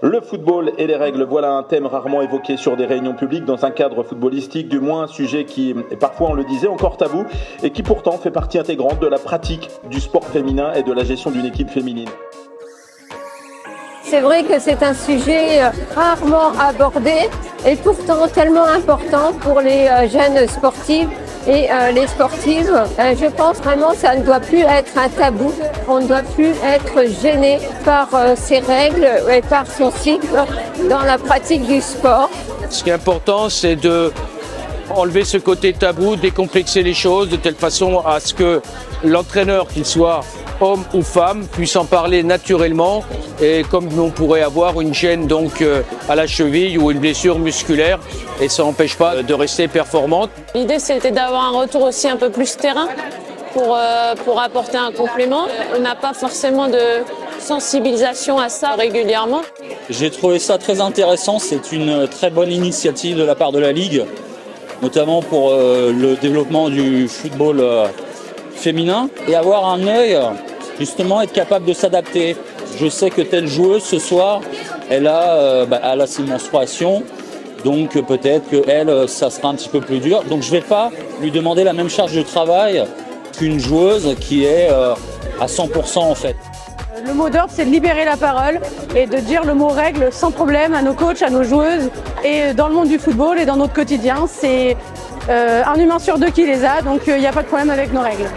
Le football et les règles, voilà un thème rarement évoqué sur des réunions publiques dans un cadre footballistique, du moins un sujet qui est parfois, on le disait, encore tabou et qui pourtant fait partie intégrante de la pratique du sport féminin et de la gestion d'une équipe féminine. C'est vrai que c'est un sujet rarement abordé et pourtant tellement important pour les jeunes sportifs et les sportives. Je pense vraiment que ça ne doit plus être un tabou. On ne doit plus être gêné par ces règles et par son cycle dans la pratique du sport. Ce qui est important, c'est de enlever ce côté tabou, décomplexer les choses de telle façon à ce que l'entraîneur, qu'il soit homme ou femme, puisse en parler naturellement, et comme on pourrait avoir une gêne donc à la cheville ou une blessure musculaire, et ça n'empêche pas de rester performante. L'idée, c'était d'avoir un retour aussi un peu plus terrain pour apporter un complément. On n'a pas forcément de sensibilisation à ça régulièrement. J'ai trouvé ça très intéressant, c'est une très bonne initiative de la part de la Ligue, notamment pour le développement du football féminin, et avoir un œil, justement être capable de s'adapter. Je sais que telle joueuse ce soir, elle a ses menstruations, donc peut-être qu'elle, ça sera un petit peu plus dur. Donc je ne vais pas lui demander la même charge de travail qu'une joueuse qui est à 100% en fait. Le mot d'ordre, c'est de libérer la parole et de dire le mot règle sans problème à nos coachs, à nos joueuses et dans le monde du football et dans notre quotidien. C'est un humain sur deux qui les a, donc il n'y a pas de problème avec nos règles.